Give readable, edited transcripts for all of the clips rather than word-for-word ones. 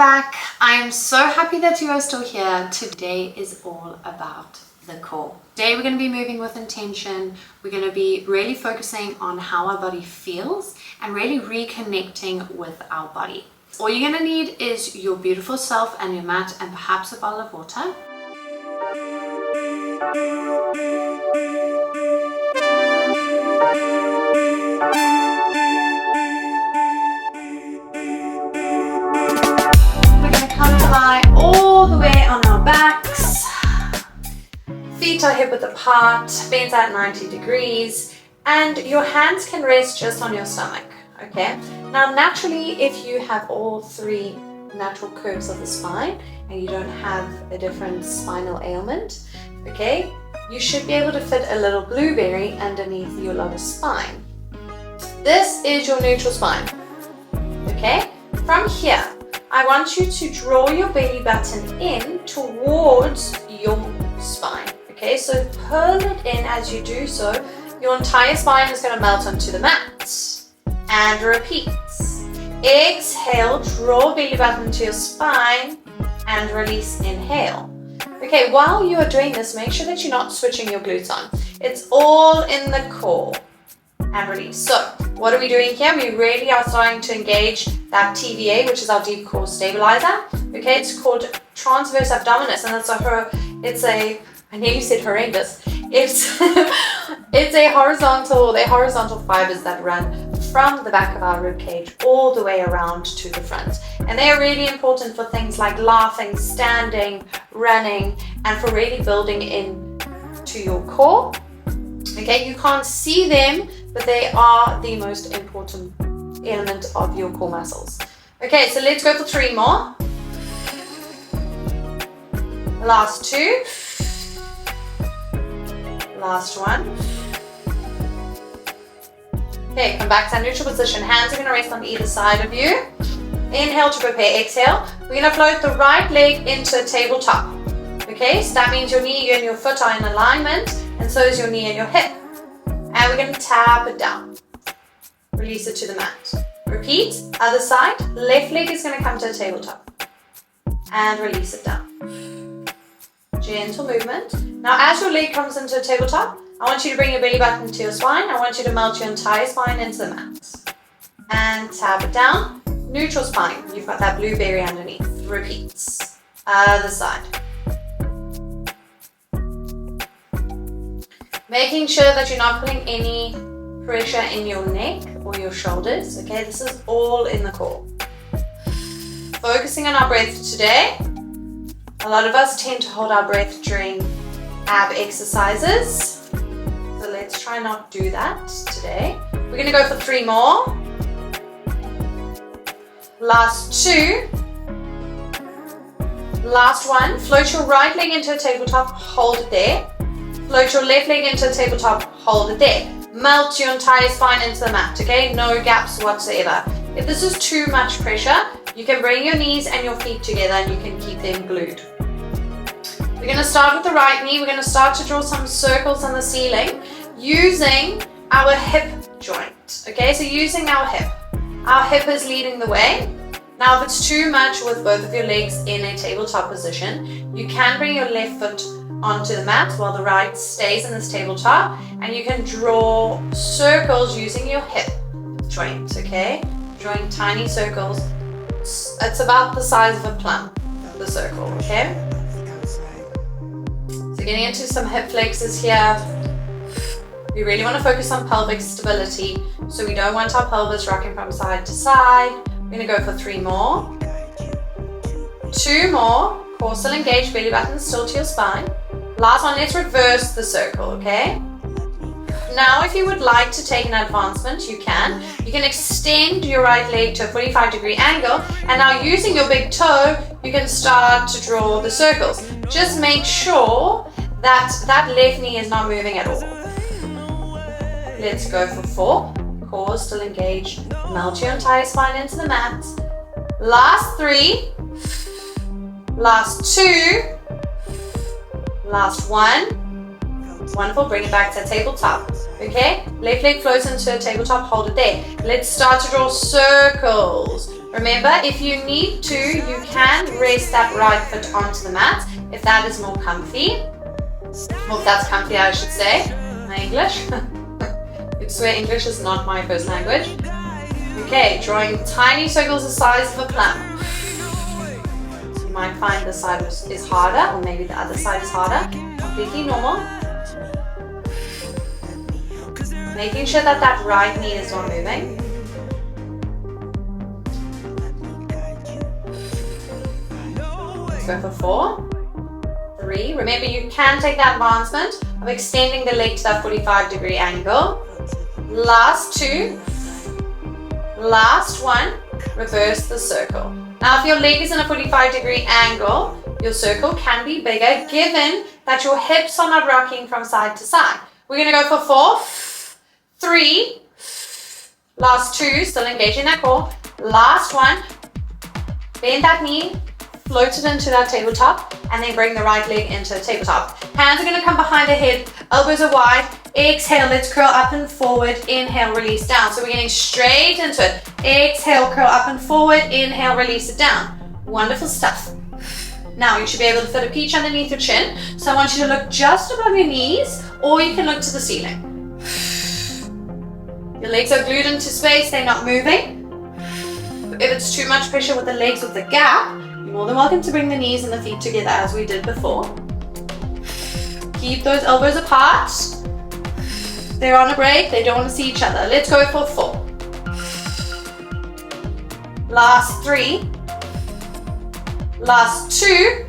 back. I am so happy that you are still here. Today is all about the core. Today we're going to be moving with intention. We're going to be really focusing on how our body feels and really reconnecting with our body. All you're going to need is your beautiful self and your mat and perhaps a bottle of water. Lie all the way on our backs, feet are hip width apart, bends at 90 degrees, and your hands can rest just on your stomach. Okay, now naturally, if you have all three natural curves of the spine and you don't have a different spinal ailment, okay, you should be able to fit a little blueberry underneath your lower spine. This is your neutral spine. Okay, from here I want you to draw your belly button in towards your spine. Okay, so pull it in. As you do so, your entire spine is going to melt onto the mat. And repeat. Exhale, draw belly button to your spine and release, inhale. Okay, while you are doing this, make sure that you're not switching your glutes on. It's all in the core. And release. So what are we doing here? We really are starting to engage that TVA, which is our deep core stabilizer. Okay, it's called transverse abdominis, and I nearly said horrendous. It's a horizontal, they're horizontal fibers that run from the back of our rib cage all the way around to the front. And they are really important for things like laughing, standing, running, and for really building into your core. Okay, you can't see them, but they are the most important element of your core muscles. Okay, so let's go for 3 more. Last 2. Last 1. Okay, come back to that neutral position. Hands are going to rest on either side of you. Inhale to prepare. Exhale. We're going to float the right leg into a tabletop. Okay, so that means your knee and your foot are in alignment, and so is your knee and your hip. And we're going to tap it down. Release it to the mat. Repeat, other side. Left leg is going to come to the tabletop. And release it down. Gentle movement. Now as your leg comes into the tabletop, I want you to bring your belly button to your spine. I want you to melt your entire spine into the mat. And tap it down. Neutral spine. You've got that blueberry underneath. Repeat. Other side. Making sure that you're not putting any pressure in your neck or your shoulders. Okay, this is all in the core. Focusing on our breath today. A lot of us tend to hold our breath during ab exercises. So let's try not do that today. We're going to go for 3 more. Last 2. Last 1. Float your right leg into a tabletop. Hold it there. Float your left leg into the tabletop, hold it there. Melt your entire spine into the mat, okay? No gaps whatsoever. If this is too much pressure, you can bring your knees and your feet together and you can keep them glued. We're going to start with the right knee. We're going to start to draw some circles on the ceiling using our hip joint, okay? So using our hip. Our hip is leading the way. Now if it's too much with both of your legs in a tabletop position, you can bring your left foot onto the mat while the right stays in this tabletop, and you can draw circles using your hip joint, okay? Drawing tiny circles. It's about the size of a plum, the circle, okay? So getting into some hip flexors here. We really want to focus on pelvic stability, so we don't want our pelvis rocking from side to side. We're going to go for 3 more. 2 more. Core still engaged, belly button still to your spine. Last one, let's reverse the circle, okay? Now, if you would like to take an advancement, you can. You can extend your right leg to a 45-degree angle, and now using your big toe, you can start to draw the circles. Just make sure that that left knee is not moving at all. Let's go for 4. Core still engaged. Melt your entire spine into the mat. Last 3. Last 2. Last 1. Wonderful, bring it back to tabletop. Okay, left leg floats into a tabletop, hold it there. Let's start to draw circles. Remember, if you need to, you can rest that right foot onto the mat if that is more comfy. Or if that's comfy, I should say. My English. I swear English is not my first language. Okay, drawing tiny circles the size of a plum. So you might find this side is harder, or maybe the other side is harder. Completely normal. Making sure that that right knee is not moving. Let's go for 4, 3. Remember, you can take that advancement of extending the leg to that 45-degree angle. Last 2. Last 1. Reverse the circle. Now, if your leg is in a 45-degree angle, your circle can be bigger given that your hips are not rocking from side to side. We're going to go for 4, 3, last 2, still engaging that core. Last 1, bend that knee, float it into that tabletop, and then bring the right leg into the tabletop. Hands are going to come behind the head, elbows are wide. Exhale, let's curl up and forward. Inhale, release down. So we're getting straight into it. Exhale, curl up and forward. Inhale, release it down. Wonderful stuff. Now you should be able to fit a peach underneath your chin. So I want you to look just above your knees, or you can look to the ceiling. Your legs are glued into space, they're not moving. If it's too much pressure with the legs with the gap, you're more than welcome to bring the knees and the feet together as we did before. Keep those elbows apart. They're on a break, they don't want to see each other. Let's go for 4. Last 3. Last 2.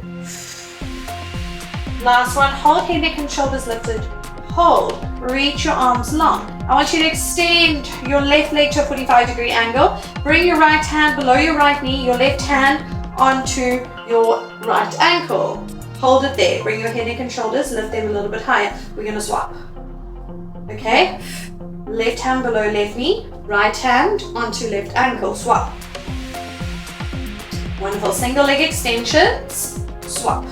Last 1. Hold head, neck and shoulders lifted. Hold. Reach your arms long. I want you to extend your left leg to a 45-degree angle. Bring your right hand below your right knee, your left hand onto your right ankle. Hold it there. Bring your head, neck and shoulders, lift them a little bit higher. We're going to swap. Okay? Left hand below left knee, right hand onto left ankle. Swap. Wonderful. Single leg extensions. Swap.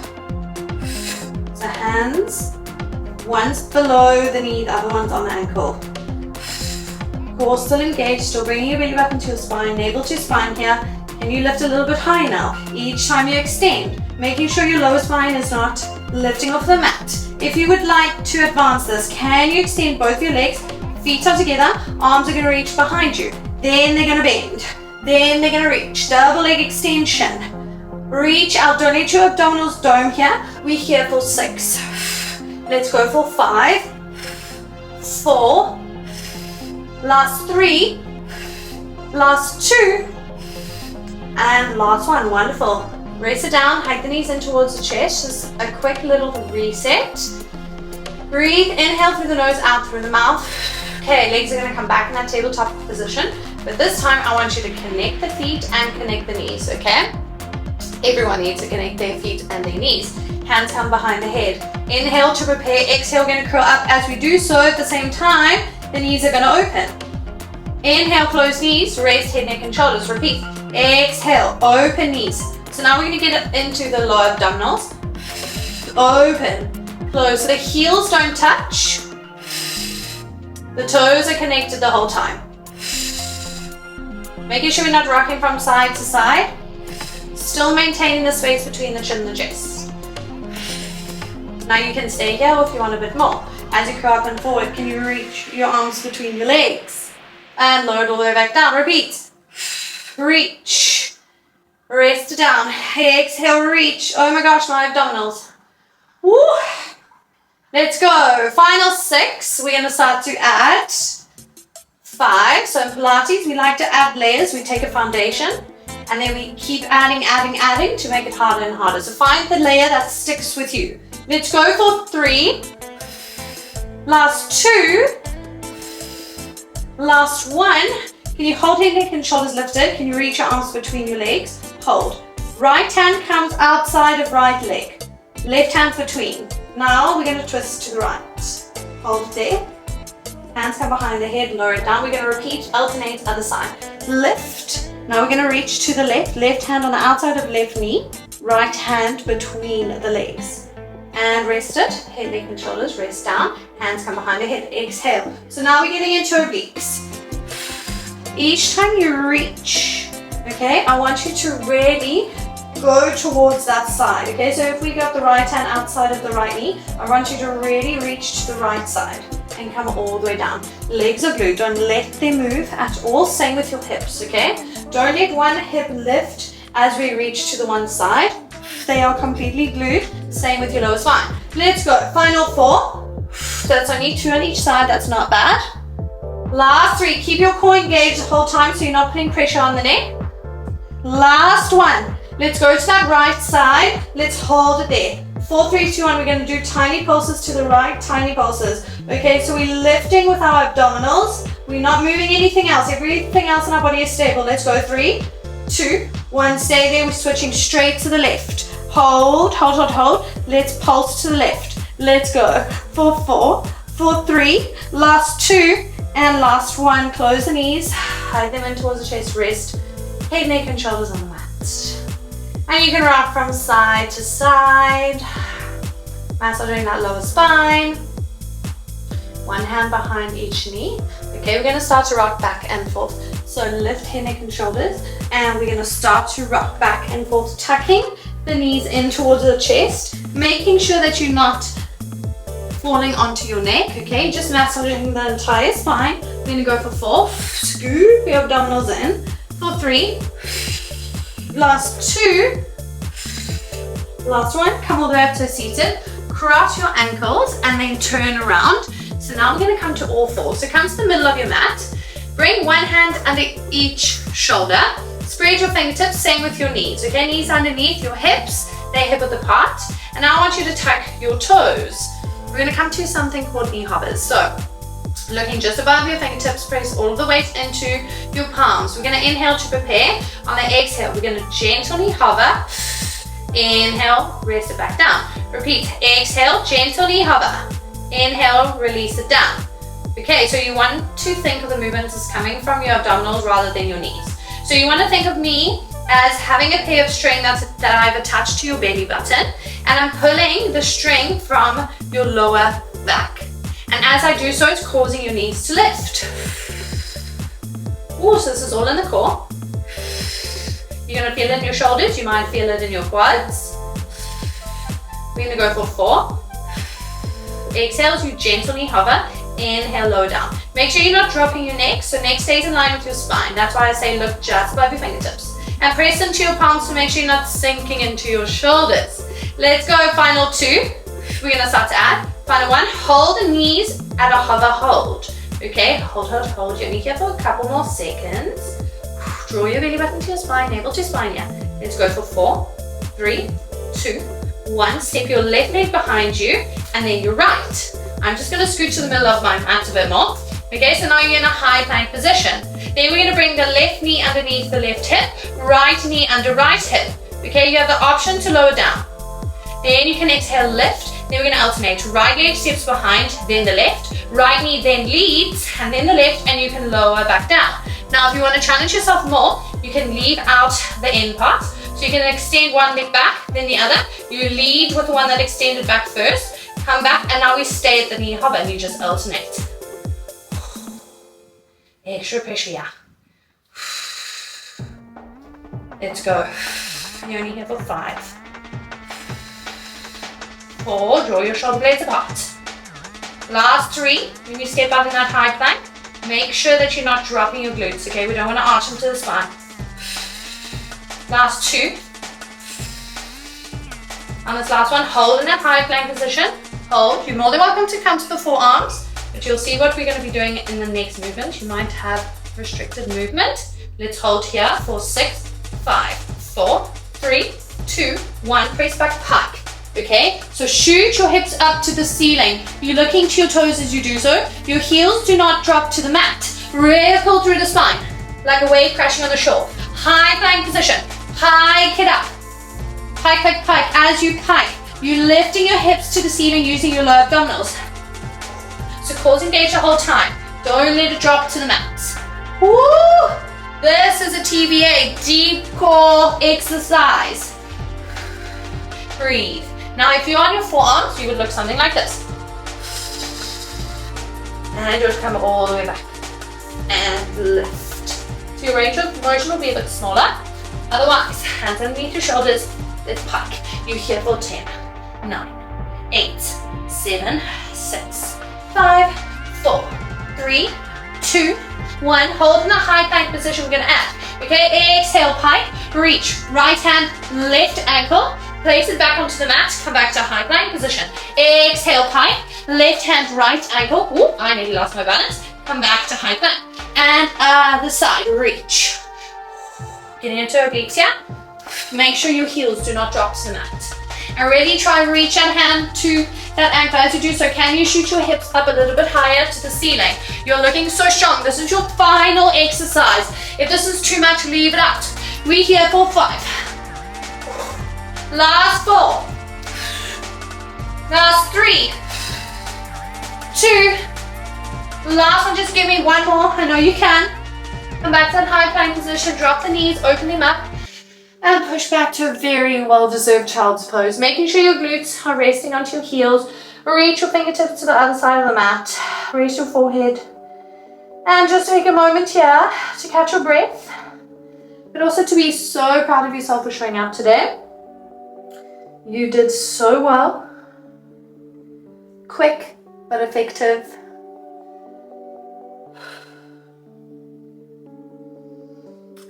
So hands, one's below the knee, the other one's on the ankle. Core still engaged, still bringing your belly up into your spine, navel to spine here. Can you lift a little bit higher now? Each time you extend, making sure your lower spine is not lifting off the mat. If you would like to advance this, can you extend both your legs? Feet are together, arms are going to reach behind you. Then they're going to bend. Then they're going to reach. Double leg extension. Reach out, don't let your abdominals dome here. We're here for 6. Let's go for 5, 4, last 3, last 2, and last 1. Wonderful. Rest it down, hike the knees in towards the chest. Just a quick little reset. Breathe, inhale through the nose, out through the mouth. Okay, legs are going to come back in that tabletop position. But this time I want you to connect the feet and connect the knees, okay? Everyone needs to connect their feet and their knees. Hands come behind the head. Inhale to prepare, exhale, we're going to curl up. As we do so, at the same time, the knees are going to open. Inhale, close knees, raise head, neck and shoulders. Repeat. Exhale, open knees. So now we're going to get into the lower abdominals. Open, close. So the heels don't touch. The toes are connected the whole time. Making sure we're not rocking from side to side. Still maintaining the space between the chin and the chest. Now you can stay here or if you want a bit more. As you curl up and forward, can you reach your arms between your legs? And lower it all the way back down. Repeat. Reach. Rest it down. Exhale, reach. Oh my gosh, my abdominals. Woo. Let's go. Final 6. We're going to start to add 5. So in Pilates, we like to add layers. We take a foundation and then we keep adding to make it harder and harder. So find the layer that sticks with you. Let's go for 3. Last 2. Last 1. Can you hold head, neck and shoulders lifted? Can you reach your arms between your legs? Hold. Right hand comes outside of right leg. Left hand between. Now we're going to twist to the right. Hold it there. Hands come behind the head, lower it down. We're going to repeat, alternate, other side. Lift. Now we're going to reach to the left. Left hand on the outside of left knee. Right hand between the legs. And rest it. Head, neck and shoulders. Rest down. Hands come behind the head. Exhale. So now we're getting into obliques. Each time you reach, Okay, I want you to really go towards that side. Okay, so if we got the right hand outside of the right knee, I want you to really reach to the right side and come all the way down. Legs are glued, don't let them move at all. Same with your hips, okay? Don't let one hip lift as we reach to the one side. They are completely glued. Same with your lower spine. Let's go, final 4. That's only 2 on each side, that's not bad. Last 3, keep your core engaged the whole time so you're not putting pressure on the neck. Last 1. Let's go to that right side. Let's hold it there. 4, 3, 2, 1. We're going to do tiny pulses to the right, tiny pulses. Okay, so we're lifting with our abdominals. We're not moving anything else. Everything else in our body is stable. Let's go. 3, 2, 1. Stay there. We're switching straight to the left. Hold, hold, hold, hold. Let's pulse to the left. Let's go. 4, 4, 4, 3. Last 2 and last 1. Close the knees. Hide them in towards the chest. Rest. Head, neck, and shoulders on the mat. And you can rock from side to side, massaging that lower spine. One hand behind each knee. Okay, we're going to start to rock back and forth. So lift head, neck, and shoulders, and we're going to start to rock back and forth, tucking the knees in towards the chest, making sure that you're not falling onto your neck. Okay, just massaging the entire spine. We're going to go for 4. Scoop your abdominals in. For 3. Last 2, last 1, come all the way up to seated, cross your ankles and then turn around. So now I'm going to come to all 4. So come to the middle of your mat, bring one hand under each shoulder, spread your fingertips, same with your knees. Okay, knees underneath your hips, they're hip width apart. And now I want you to tuck your toes. We're going to come to something called knee hovers. So looking just above your fingertips, press all of the weight into your palms. We're going to inhale to prepare. On the exhale, we're going to gently hover. Inhale, rest it back down. Repeat, exhale, gently hover. Inhale, release it down. Okay, so you want to think of the movements as coming from your abdominals rather than your knees. So you want to think of me as having a pair of string that I've attached to your belly button, and I'm pulling the string from your lower back. And as I do so, it's causing your knees to lift. So this is all in the core. You're going to feel it in your shoulders. You might feel it in your quads. We're going to go for 4. Exhale as you gently hover. Inhale, lower down. Make sure you're not dropping your neck, so neck stays in line with your spine. That's why I say look just above your fingertips. And press into your palms to make sure you're not sinking into your shoulders. Let's go, final 2. We're going to start to add. Final 1, hold the knees at a hover hold. Okay, hold, hold, hold your knee here for a couple more seconds. Draw your belly button to your spine, navel to spine, yeah. Let's go for 4, 3, 2, 1. Step your left leg behind you, and then your right. I'm just going to scoot to the middle of my mat a bit more. Okay, so now you're in a high plank position. Then we're going to bring the left knee underneath the left hip, right knee under right hip. Okay, you have the option to lower down. Then you can exhale, lift. Then we're going to alternate. Right leg steps behind, then the left. Right knee then leads, and then the left, and you can lower back down. Now, if you want to challenge yourself more, you can leave out the end part. So you can extend one leg back, then the other. You lead with the one that extended back first. Come back, and now we stay at the knee hover, and you just alternate. Extra pressure, yeah. Let's go. You're only here for 5. 4, draw your shoulder blades apart. Last 3, when you step out in that high plank, make sure that you're not dropping your glutes, okay? We don't want to arch them to the spine. Last 2. On this last one, hold in that high plank position. Hold. You're more than welcome to come to the forearms, but you'll see what we're going to be doing in the next movement. You might have restricted movement. Let's hold here for 6, 5, 4, 3, 2, 1. Press back, pike. Okay, so shoot your hips up to the ceiling. You're looking to your toes as you do so. Your heels do not drop to the mat. Pull through the spine, like a wave crashing on the shore. High plank position. Hike it up. Pike, pike, pike. As you pike, you're lifting your hips to the ceiling using your lower abdominals. So core engage the whole time. Don't let it drop to the mat. Woo! This is a TBA, deep core exercise. Breathe. Now, if you're on your forearms, you would look something like this. And just come all the way back. And lift. So your range of motion will be a bit smaller. Otherwise, hands underneath your shoulders, let's pike. You're here for 10, 9, 8, 7, 6, 5, 4, 3, 2, 1. Hold in the high plank position. We're gonna add. Okay, exhale, pike, reach, right hand, left ankle, place it back onto the mat, come back to high plank position. Exhale, pike, left hand, right ankle. Ooh, I nearly lost my balance. Come back to high plank. And other side, reach. Getting into obliques, yeah? Make sure your heels do not drop to the mat. And really try and reach that hand to that ankle. As you do so, can you shoot your hips up a little bit higher to the ceiling? You're looking so strong. This is your final exercise. If this is too much, leave it out. We're here for 5. Last 4. Last 3. 2. Last one, just give me one more. I know you can. Come back to that high plank position. Drop the knees, open them up. And push back to a very well-deserved child's pose. Making sure your glutes are resting onto your heels. Reach your fingertips to the other side of the mat. Raise your forehead. And just take a moment here to catch your breath. But also to be so proud of yourself for showing up today. You did so well. Quick but effective.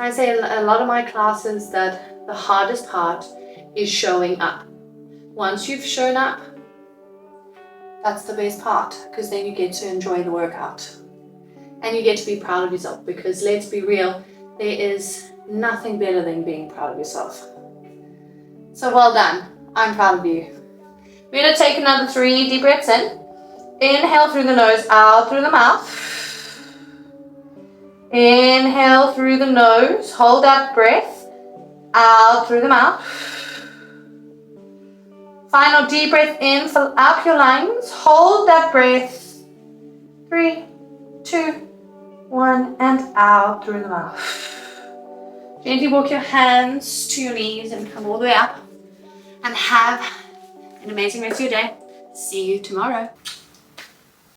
I say in a lot of my classes that the hardest part is showing up. Once you've shown up, that's the best part, because then you get to enjoy the workout. And you get to be proud of yourself, because let's be real, there is nothing better than being proud of yourself. So well done. I'm proud of you. We're going to take another 3 deep breaths in. Inhale through the nose, out through the mouth. Inhale through the nose, hold that breath, out through the mouth. Final deep breath in, fill up your lungs, hold that breath. 3, 2, 1, and out through the mouth. Gently walk your hands to your knees and come all the way up. And have an amazing rest of your day. See you tomorrow.